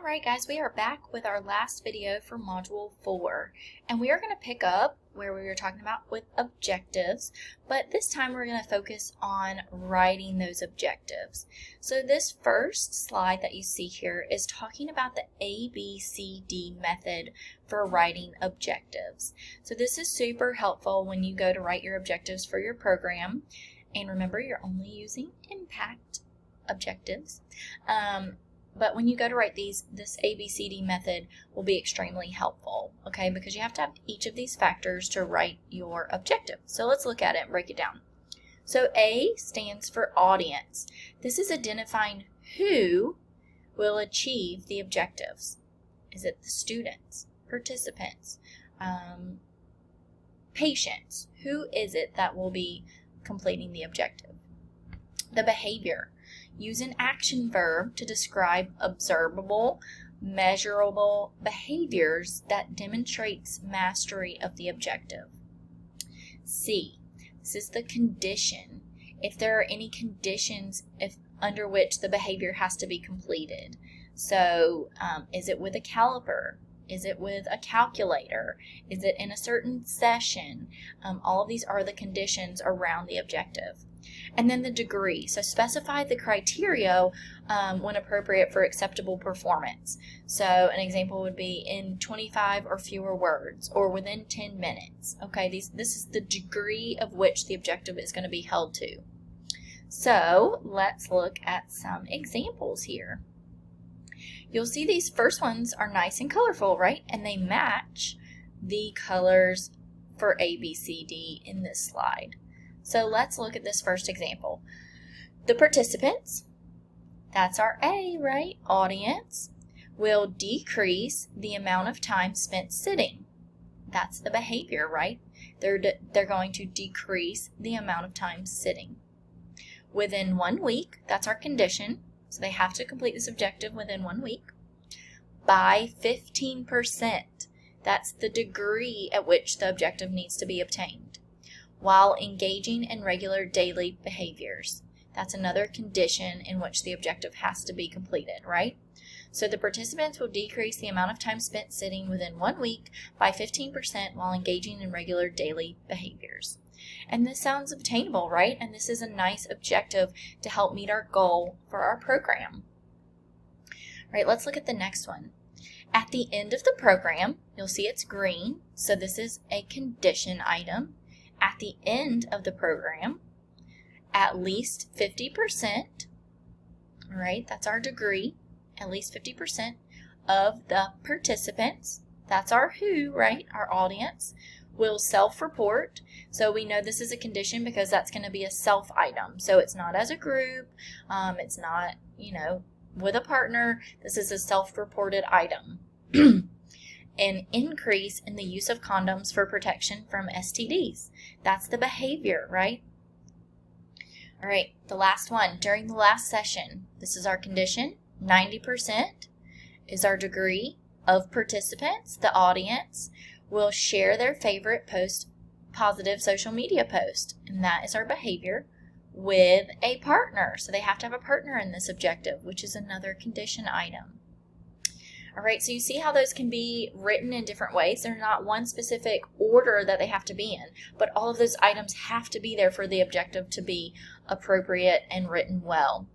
Alright guys, we are back with our last video for Module 4, and we are going to pick up where we were talking about with objectives, but this time we're going to focus on writing those objectives. So this first slide that you see here is talking about the ABCD method for writing objectives. So this is super helpful when you go to write your objectives for your program, and remember you're only using impact objectives. But when you go to write these, this ABCD method will be extremely helpful, okay, because you have to have each of these factors to write your objective. So let's look at it and break it down. So A stands for audience. This is identifying who will achieve the objectives. Is it the students, participants, patients? Who is it that will be completing the objective? The behavior. Use an action verb to describe observable, measurable behaviors that demonstrates mastery of the objective. C. This is the condition. If there are any conditions under which the behavior has to be completed. So, is it with a caliper? Is it with a calculator? Is it in a certain session? All of these are the conditions around the objective. And then the degree. So specify the criteria when appropriate for acceptable performance. So an example would be in 25 or fewer words or within 10 minutes. Okay, this is the degree of which the objective is going to be held to. So let's look at some examples here. You'll see these first ones are nice and colorful, right? And they match the colors for ABCD in this slide. So let's look at this first example. The participants, that's our A, right? Audience, will decrease the amount of time spent sitting. That's the behavior, right? They're going to decrease the amount of time sitting. Within 1 week, that's our condition. So they have to complete this objective within 1 week. By 15%, that's the degree at which the objective needs to be obtained. While engaging in regular daily behaviors. That's another condition in which the objective has to be completed, right? So the participants will decrease the amount of time spent sitting within 1 week by 15% while engaging in regular daily behaviors. And this sounds obtainable, right? And this is a nice objective to help meet our goal for our program. All right, let's look at the next one. At the end of the program, you'll see it's green, so this is a condition item. At the end of the program, at least 50%, all right, that's our degree, at least 50% of the participants, that's our who, right, our audience, will self-report. So we know this is a condition because that's going to be a self item. So it's not as a group, it's not, with a partner, this is a self-reported item. An increase in the use of condoms for protection from STDs. That's the behavior, right? All right, the last one. During the last session, this is our condition. 90% is our degree of participants. The audience will share their favorite positive social media post, and that is our behavior, with a partner. So they have to have a partner in this objective, which is another condition item. All right, so you see how those can be written in different ways. They're not one specific order that they have to be in, but all of those items have to be there for the objective to be appropriate and written well.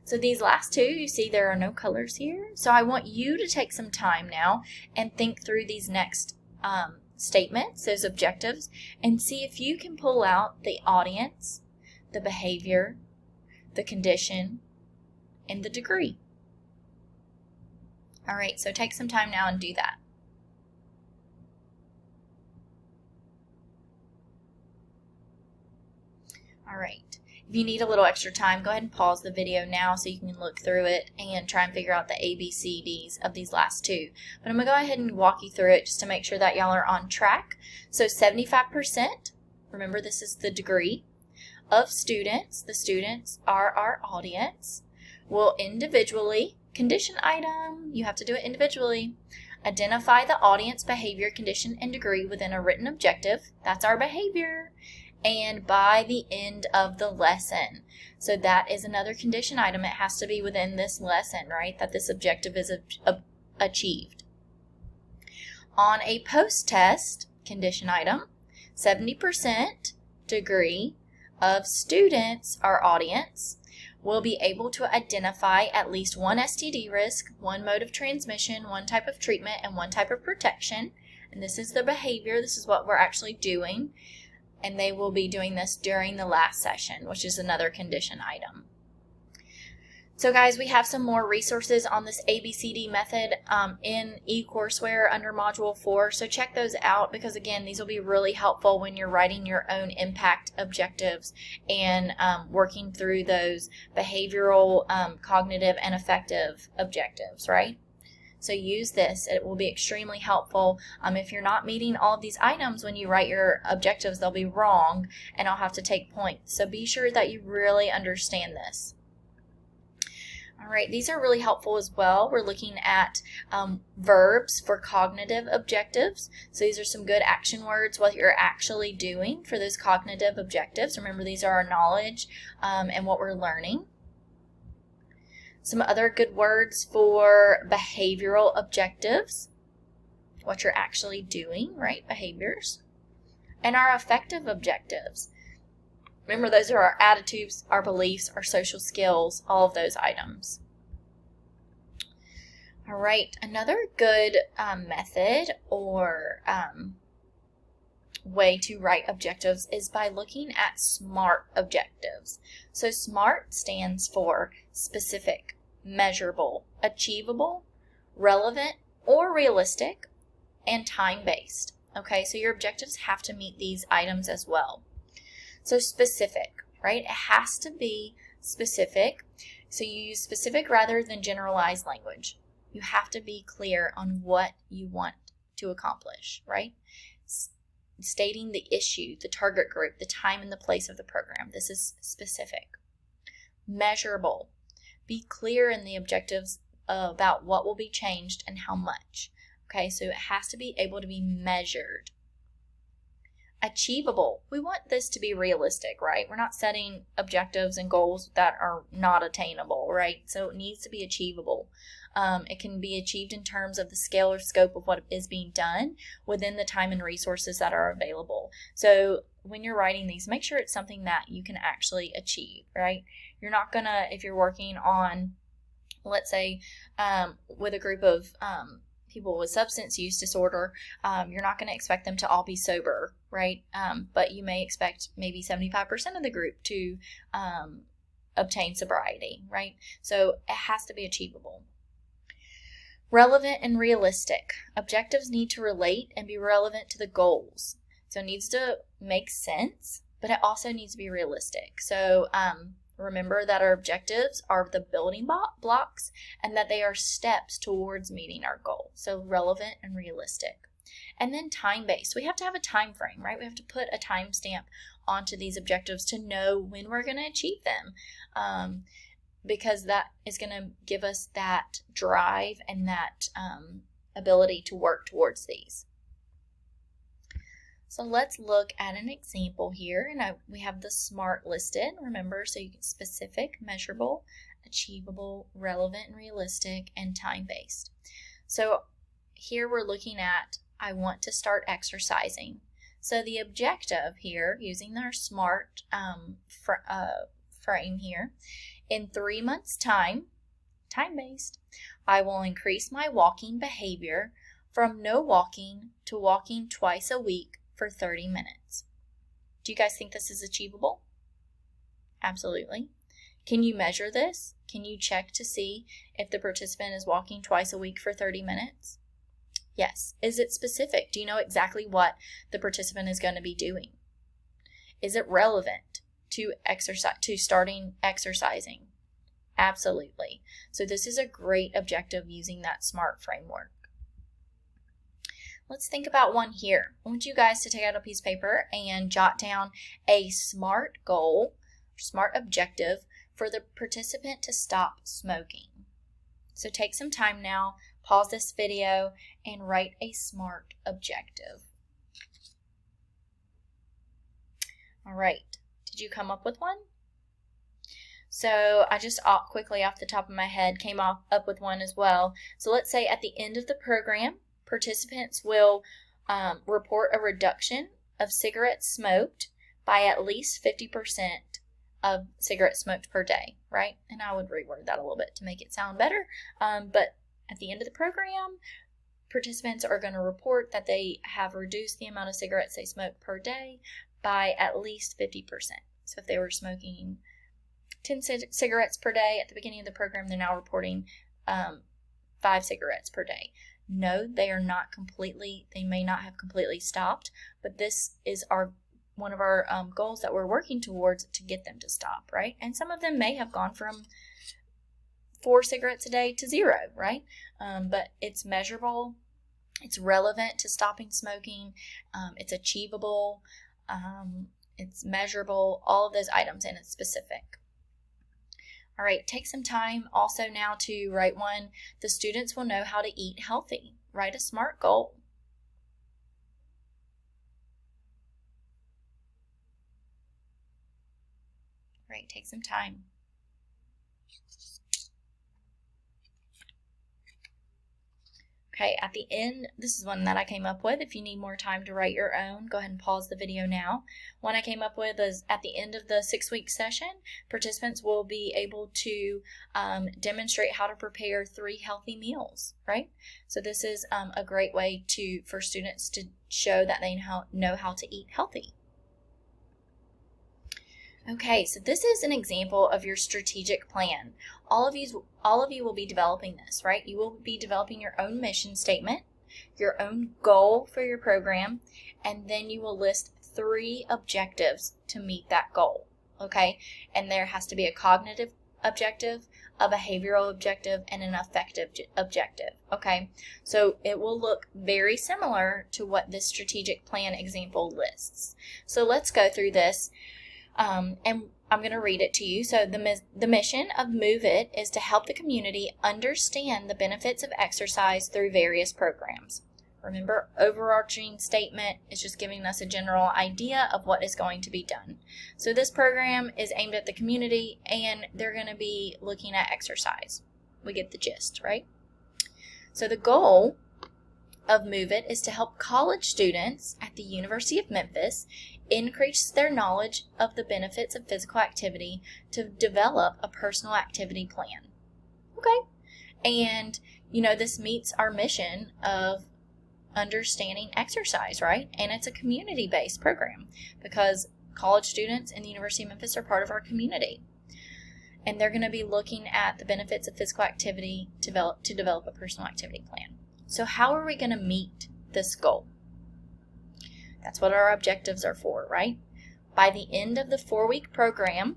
So these last two, you see there are no colors here. So I want you to take some time now and think through these next statements, those objectives, and see if you can pull out the audience, the behavior, the condition, and the degree. All right, so take some time now and do that. All right, if you need a little extra time, go ahead and pause the video now so you can look through it and try and figure out the ABCDs of these last two. But I'm going to go ahead and walk you through it just to make sure that y'all are on track. So 75%, remember this is the degree, of students, the students are our audience, will individually, condition item, you have to do it individually, identify the audience behavior, condition, and degree within a written objective, that's our behavior, and by the end of the lesson. So that is another condition item. It has to be within this lesson, right, that this objective is achieved. On a post-test condition item, 70% degree of students, our audience, will be able to identify at least one STD risk, one mode of transmission, one type of treatment, and one type of protection. And this is the behavior. This is what we're actually doing. And they will be doing this during the last session, which is another condition item. So guys, we have some more resources on this ABCD method in eCourseware under Module 4. So check those out because, again, these will be really helpful when you're writing your own impact objectives and working through those behavioral, cognitive, and affective objectives, right? So use this. It will be extremely helpful. If you're not meeting all of these items when you write your objectives, they'll be wrong and I'll have to take points. So be sure that you really understand this. All right, these are really helpful as well. We're looking at verbs for cognitive objectives. So these are some good action words, what you're actually doing for those cognitive objectives. Remember, these are our knowledge and what we're learning. Some other good words for behavioral objectives, what you're actually doing, right? Behaviors. And our affective objectives. Remember, those are our attitudes, our beliefs, our social skills, all of those items. All right, another good method or way to write objectives is by looking at SMART objectives. So SMART stands for specific, measurable, achievable, relevant or realistic, and time-based. Okay, so your objectives have to meet these items as well. So specific, right? It has to be specific. So you use specific rather than generalized language. You have to be clear on what you want to accomplish, right? Stating the issue, the target group, the time and the place of the program. This is specific. Measurable. Be clear in the objectives about what will be changed and how much. Okay, so it has to be able to be measured. Achievable. We want this to be realistic, right? We're not setting objectives and goals that are not attainable, right? So it needs to be achievable. It can be achieved in terms of the scale or scope of what is being done within the time and resources that are available. So when you're writing these, make sure it's something that you can actually achieve, right? You're not gonna, if you're working on, let's say, with a group of people with substance use disorder, you're not going to expect them to all be sober, right? But you may expect maybe 75% of the group to obtain sobriety, right? So it has to be achievable. Relevant and realistic. Objectives need to relate and be relevant to the goals. So it needs to make sense, but it also needs to be realistic. So remember that our objectives are the building blocks and that they are steps towards meeting our goal. So relevant and realistic. And then time-based. We have to have a time frame, right? We have to put a timestamp onto these objectives to know when we're going to achieve them. Because that is going to give us that drive and that ability to work towards these. So let's look at an example here, and we have the SMART listed, remember, so you can specific, measurable, achievable, relevant and realistic, and time-based. So here we're looking at, I want to start exercising. So the objective here, using our SMART frame here, in 3 months' time, time-based, I will increase my walking behavior from no walking to walking twice a week for 30 minutes. Do you guys think this is achievable? Absolutely. Can you measure this? Can you check to see if the participant is walking twice a week for 30 minutes? Yes. Is it specific? Do you know exactly what the participant is going to be doing? Is it relevant to starting exercising? Absolutely. So this is a great objective using that SMART framework. Let's think about one here. I want you guys to take out a piece of paper and jot down a SMART goal, SMART objective for the participant to stop smoking. So take some time now, pause this video, and write a SMART objective. All right, did you come up with one? So I just quickly off the top of my head came up with one as well. So let's say at the end of the program, participants will report a reduction of cigarettes smoked by at least 50% of cigarettes smoked per day, right? And I would reword that a little bit to make it sound better. But at the end of the program, participants are going to report that they have reduced the amount of cigarettes they smoke per day by at least 50%. So if they were smoking 10 cigarettes per day at the beginning of the program, they're now reporting 5 cigarettes per day. No, they are not completely, they may not have completely stopped, but this is one of our goals that we're working towards to get them to stop, right? And some of them may have gone from 4 cigarettes a day to 0, right? But it's measurable, it's relevant to stopping smoking, it's achievable, it's measurable, all of those items, and it's specific. All right, take some time also now to write one. The students will know how to eat healthy. Write a SMART goal. All right, take some time. Okay, at the end, this is one that I came up with. If you need more time to write your own, go ahead and pause the video now. One I came up with is at the end of the 6-week session, participants will be able to demonstrate how to prepare 3 healthy meals, right? So this is a great way for students to show that they know how to eat healthy. Okay, so this is an example of your strategic plan. All of you will be developing this, right? You will be developing your own mission statement, your own goal for your program, and then you will list 3 objectives to meet that goal, okay? And there has to be a cognitive objective, a behavioral objective, and an affective objective, okay? So it will look very similar to what this strategic plan example lists. So let's go through this. And I'm going to read it to you. So the mission of Move It is to help the community understand the benefits of exercise through various programs. Remember, overarching statement is just giving us a general idea of what is going to be done. So this program is aimed at the community, and they're going to be looking at exercise. We get the gist, right? So the goal of Move It is to help college students at the University of Memphis increase their knowledge of the benefits of physical activity to develop a personal activity plan. Okay? And, this meets our mission of understanding exercise, right? And it's a community-based program because college students in the University of Memphis are part of our community. And they're going to be looking at the benefits of physical activity to develop a personal activity plan. So how are we going to meet this goal? That's what our objectives are for, right? By the end of the 4-week program,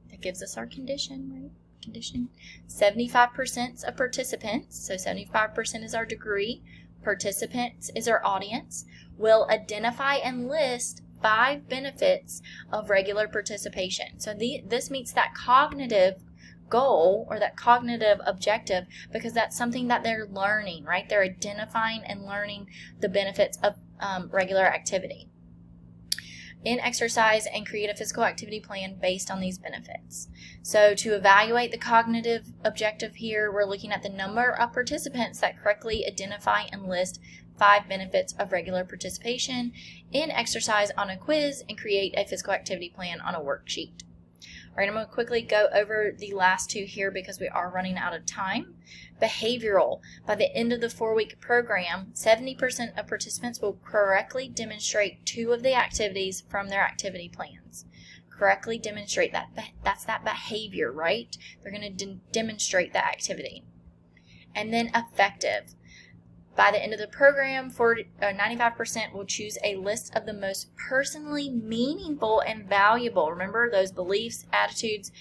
that gives us our condition, right? Condition. 75% of participants, so 75% is our degree, participants is our audience, will identify and list 5 benefits of regular participation. So this meets that cognitive goal or that cognitive objective because that's something that they're learning, right? They're identifying and learning the benefits of regular activity in exercise and create a physical activity plan based on these benefits. So to evaluate the cognitive objective here, we're looking at the number of participants that correctly identify and list 5 benefits of regular participation in exercise on a quiz and create a physical activity plan on a worksheet. All right, I'm going to quickly go over the last 2 here because we are running out of time. Behavioral. By the end of the 4-week program, 70% of participants will correctly demonstrate 2 of the activities from their activity plans. Correctly demonstrate that. That's that behavior, right? They're going to demonstrate that activity. And then affective. By the end of the program, 95% will choose a list of the most personally meaningful and valuable. Remember those beliefs, attitudes,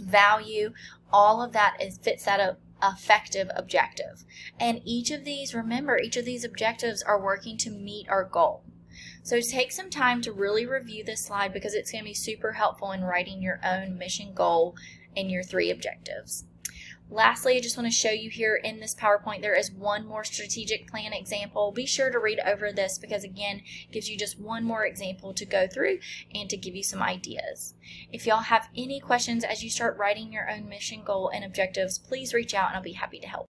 value, all of that fits that affective objective. And each of these objectives are working to meet our goal. So take some time to really review this slide because it's going to be super helpful in writing your own mission goal and your 3 objectives. Lastly, I just want to show you here in this PowerPoint, there is one more strategic plan example. Be sure to read over this because, again, it gives you just one more example to go through and to give you some ideas. If y'all have any questions as you start writing your own mission, goal, and objectives, please reach out and I'll be happy to help.